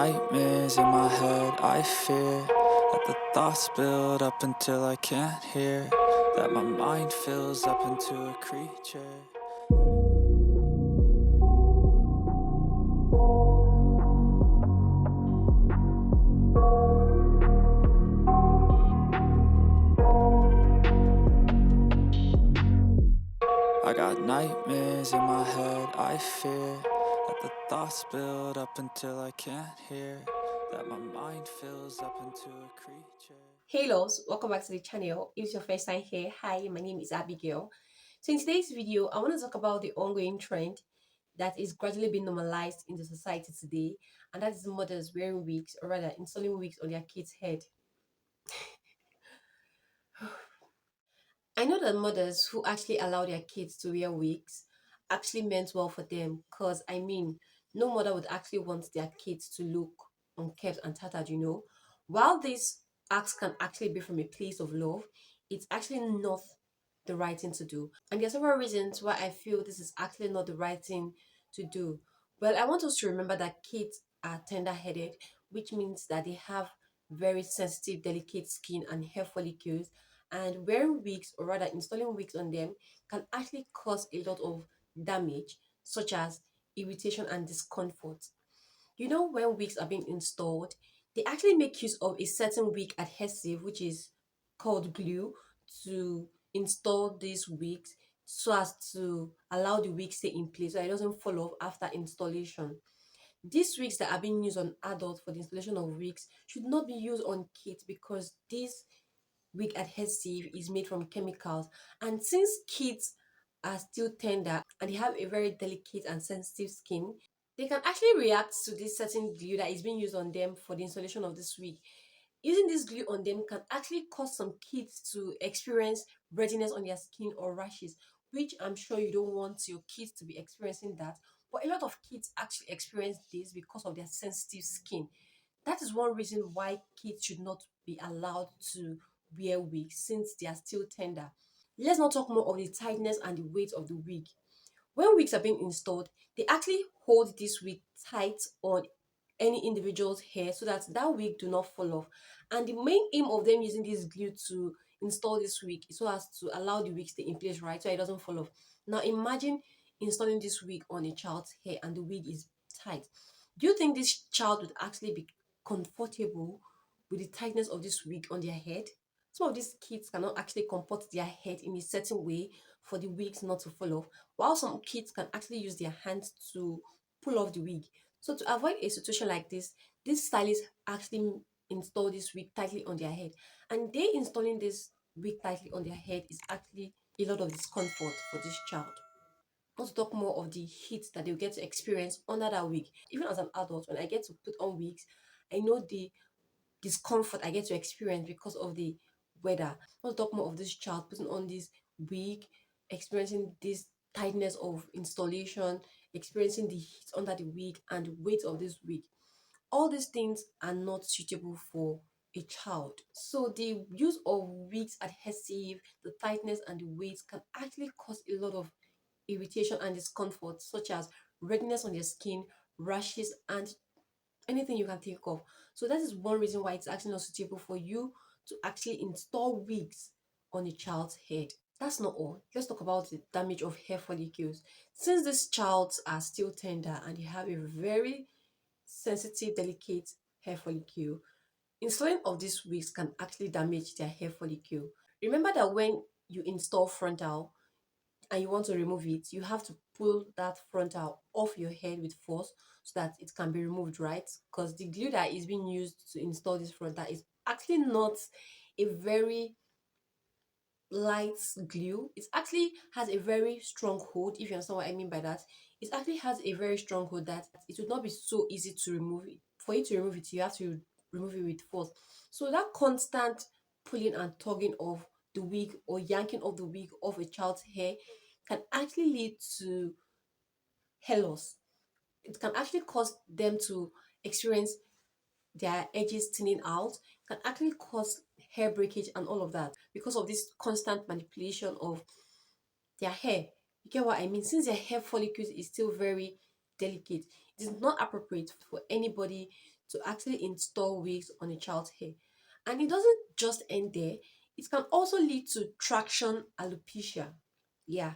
nightmares in my head, I fear that the thoughts build up until I can't hear, that my mind fills up into a creature. I got nightmares in my head, I fear that the thoughts build up until I can't hear, that my mind fills up into a creature. Hey loves, welcome back to the channel. If it's your first time here, hi, my name is Abigail. So in today's video, I want to talk about the ongoing trend that is gradually being normalized in the society today, and that is mothers wearing wigs, or rather installing wigs on their kids' head. I know that mothers who actually allow their kids to wear wigs actually meant well for them, because I mean, no mother would actually want their kids to look unkempt and tattered. While this acts can actually be from a place of love, it's actually not the right thing to do. And there are several reasons why I feel this is actually not the right thing to do. Well, I want us to remember that kids are tender headed, which means that they have very sensitive, delicate skin and hair follicles, and wearing wigs, or rather installing wigs on them, can actually cause a lot of damage, such as irritation and discomfort. When wigs are being installed, they actually make use of a certain wig adhesive, which is called glue, to install these wigs so as to allow the wig stay in place so it doesn't fall off after installation. These wigs that are being used on adults for the installation of wigs should not be used on kids, because this wig adhesive is made from chemicals, and since kids are still tender and they have a very delicate and sensitive skin, they can actually react to this certain glue that is being used on them for the installation of this wig. Using this glue on them can actually cause some kids to experience redness on their skin or rashes, which I'm sure you don't want your kids to be experiencing that. But a lot of kids actually experience this because of their sensitive skin. That is one reason why kids should not be allowed to wear wigs since they are still tender. Let's not talk more of the tightness and the weight of the wig. When wigs are being installed, they actually hold this wig tight on any individual's hair so that that wig do not fall off. And the main aim of them using this glue to install this wig is so as to allow the wig stay in place, right, so it doesn't fall off. Now imagine installing this wig on a child's hair and the wig is tight. Do you think this child would actually be comfortable with the tightness of this wig on their head? Some of these kids cannot actually comport their head in a certain way for the wigs not to fall off, while some kids can actually use their hands to pull off the wig. So to avoid a situation like this stylist actually install this wig tightly on their head. And they installing this wig tightly on their head is actually a lot of discomfort for this child. Not to talk more of the heat that they'll get to experience under that wig. Even as an adult, when I get to put on wigs, I know the discomfort I get to experience because of the weather. Not to talk more of this child putting on this wig, experiencing this tightness of installation, experiencing the heat under the wig and the weight of this wig. All these things are not suitable for a child. So the use of wigs adhesive, the tightness and the weight can actually cause a lot of irritation and discomfort, such as redness on your skin, rashes, and anything you can think of. So that is one reason why it's actually not suitable for you to actually install wigs on a child's head. That's not all. Let's talk about the damage of hair follicles. Since these childs are still tender and they have a very sensitive, delicate hair follicle, installing of these wigs can actually damage their hair follicle. Remember that when you install frontal and you want to remove it, you have to pull that frontal off your head with force so that it can be removed, right? Because the glue that is being used to install this frontal is actually not a very light glue. It actually has a very strong hold, if you understand what I mean by that. It actually has a very strong hold that it would not be so easy to remove it. For you to remove it, you have to remove it with force. So that constant pulling and tugging of the wig or yanking of the wig off a child's hair can actually lead to hair loss. It can actually cause them to experience their edges thinning out, can actually cause hair breakage and all of that because of this constant manipulation of their hair. You get what I mean? Since their hair follicles is still very delicate, it is not appropriate for anybody to actually install wigs on a child's hair. And it doesn't just end there, it can also lead to traction alopecia. Yeah,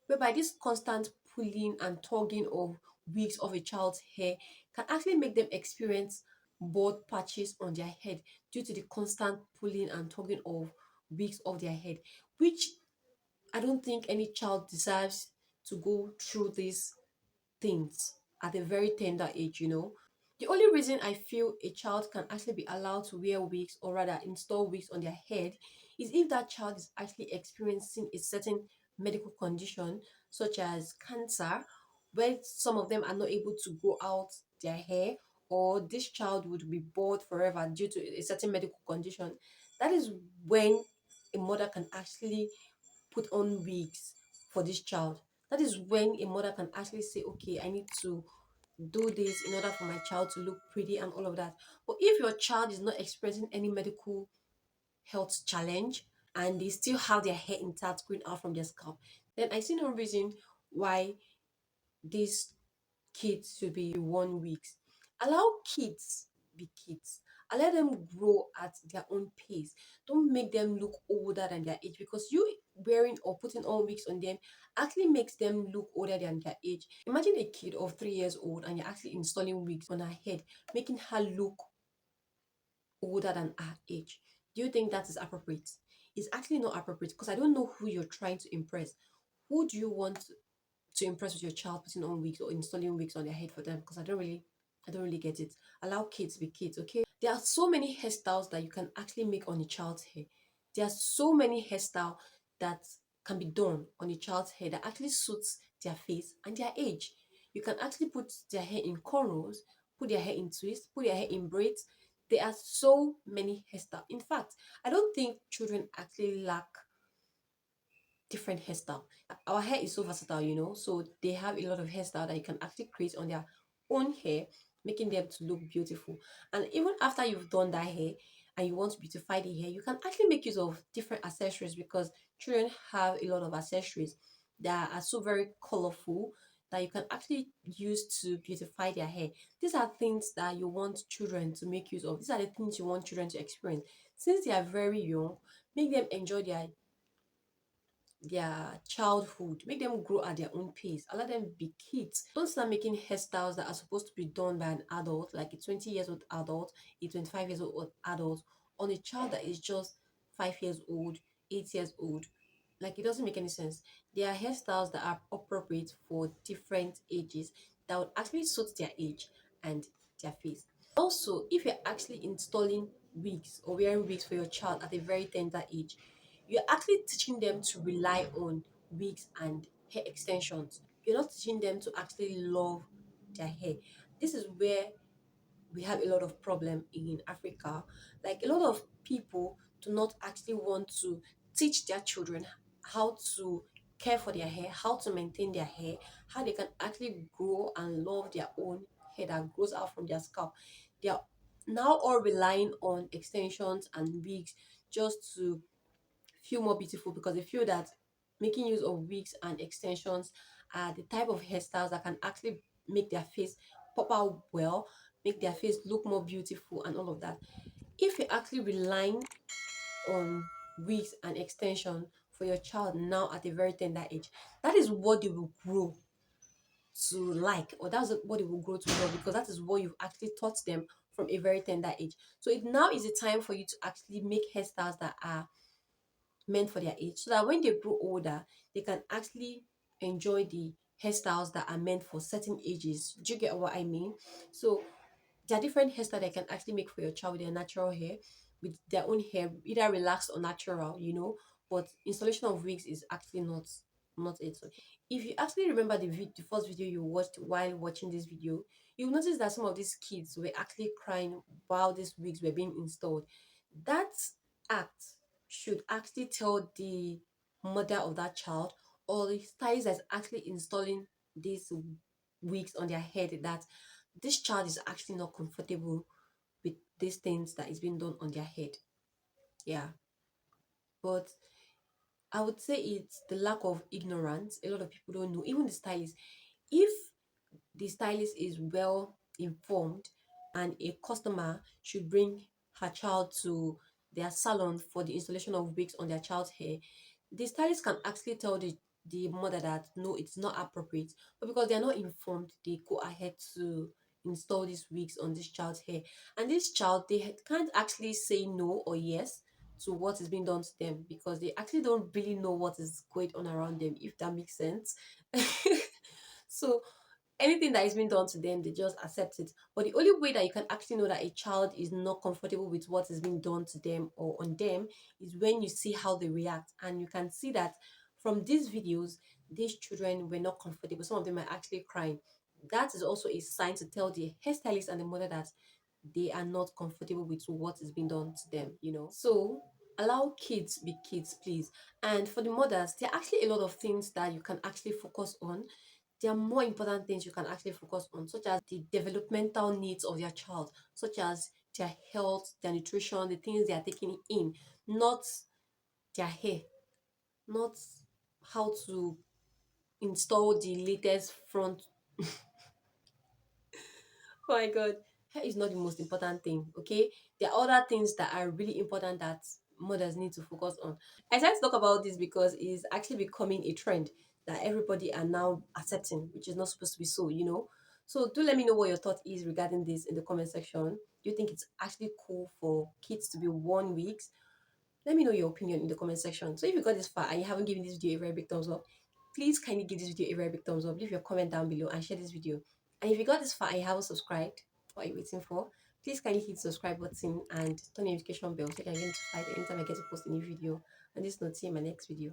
whereby this constant pulling and tugging of wigs of a child's hair can actually make them experience bald patches on their head due to the constant pulling and tugging of wigs of their head, which I don't think any child deserves to go through these things at a very tender age, you know. The only reason I feel a child can actually be allowed to wear wigs or rather install wigs on their head is if that child is actually experiencing a certain medical condition, such as cancer, where some of them are not able to grow out their hair, or this child would be bald forever due to a certain medical condition. That is when a mother can actually put on wigs for this child. That is when a mother can actually say, okay, I need to do this in order for my child to look pretty and all of that. But if your child is not experiencing any medical health challenge and they still have their hair intact growing out from their scalp, then I see no reason why these kids should be worn wigs. Allow kids be kids. And let them grow at their own pace. Don't make them look older than their age, because you wearing or putting on wigs on them actually makes them look older than their age. Imagine a kid of 3 years old and you're actually installing wigs on her head, making her look older than her age. Do you think that is appropriate? It's actually not appropriate, because I don't know who you're trying to impress. Who do you want to impress with your child putting on wigs or installing wigs on their head for them? Because I don't really get it. Allow kids be kids, okay? There are so many hairstyles that you can actually make on a child's hair. There are so many hairstyles that can be done on a child's hair that actually suits their face and their age. You can actually put their hair in cornrows, put their hair in twists, put their hair in braids. There are so many hairstyles. In fact, I don't think children actually lack different hairstyle. Our hair is so versatile, you know, so they have a lot of hairstyle that you can actually create on their own hair, making them to look beautiful. And even after you've done that hair and you want to beautify the hair, you can actually make use of different accessories, because children have a lot of accessories that are so very colorful that you can actually use to beautify their hair. These are things that you want children to make use of. These are the things you want children to experience. Since they are very young, make them enjoy their childhood, make them grow at their own pace, allow them be kids. Don't start making hairstyles that are supposed to be done by an adult, like a 20 years old adult, a 25 years old adult, on a child that is just 5 years old, 8 years old. Like, it doesn't make any sense. There are hairstyles that are appropriate for different ages that would actually suit their age and their face. Also, if you're actually installing wigs or wearing wigs for your child at a very tender age, you're actually teaching them to rely on wigs and hair extensions. You're not teaching them to actually love their hair. This is where we have a lot of problem in Africa. Like, a lot of people do not actually want to teach their children how to care for their hair, how to maintain their hair, how they can actually grow and love their own hair that grows out from their scalp. They are now all relying on extensions and wigs just to feel more beautiful, because they feel that making use of wigs and extensions are the type of hairstyles that can actually make their face pop out well, make their face look more beautiful and all of that. If you're actually relying on wigs and extension for your child now at a very tender age, that is what they will grow to like, or that's what they will grow to love, because that is what you've actually taught them from a very tender age. So it now is a time for you to actually make hairstyles that are meant for their age, so that when they grow older, they can actually enjoy the hairstyles that are meant for certain ages. Do you get what I mean? So there are different hairstyles that you can actually make for your child with their natural hair, with their own hair, either relaxed or natural, you know. But installation of wigs is actually not it. So if you actually remember the first video you watched while watching this video, you'll notice that some of these kids were actually crying while these wigs were being installed. That act should actually tell the mother of that child, or the stylist that's actually installing these wigs on their head, that this child is actually not comfortable with these things that is being done on their head. Yeah. But I would say it's the lack of ignorance. A lot of people don't know, even the stylist. If the stylist is well informed and a customer should bring her child to their salon for the installation of wigs on their child's hair, the stylist can actually tell the mother that no, it's not appropriate. But because they are not informed, they go ahead to install these wigs on this child's hair. And this child, can't actually say no or yes to what is being done to them because they actually don't really know what is going on around them, if that makes sense. So anything that is being done to them, they just accept it. But the only way that you can actually know that a child is not comfortable with what is being done to them or on them is when you see how they react. And you can see that from these videos, these children were not comfortable. Some of them are actually crying. That is also a sign to tell the hairstylist and the mother that they are not comfortable with what is being done to them. So allow kids be kids, please. And for the mothers, there are actually a lot of things that you can actually focus on. There are more important things you can actually focus on, such as the developmental needs of your child, such as their health, their nutrition, the things they are taking in, not their hair, not how to install the latest front. Oh my god, hair is not the most important thing, okay? There are other things that are really important that mothers need to focus on. I decided to talk about this because it's actually becoming a trend that everybody are now accepting, which is not supposed to be so. So do let me know what your thought is regarding this in the comment section. Do you think it's actually cool for kids to be worn wigs? Let me know your opinion in the comment section. So if you got this far and you haven't given this video a very big thumbs up, please kindly give this video a very big thumbs up. Leave your comment down below and share this video. And if you got this far and you haven't subscribed, what are you waiting for? Please kindly hit the subscribe button and turn the notification bell so you can get notified anytime I get to post a new video. And this note, see you in my next video.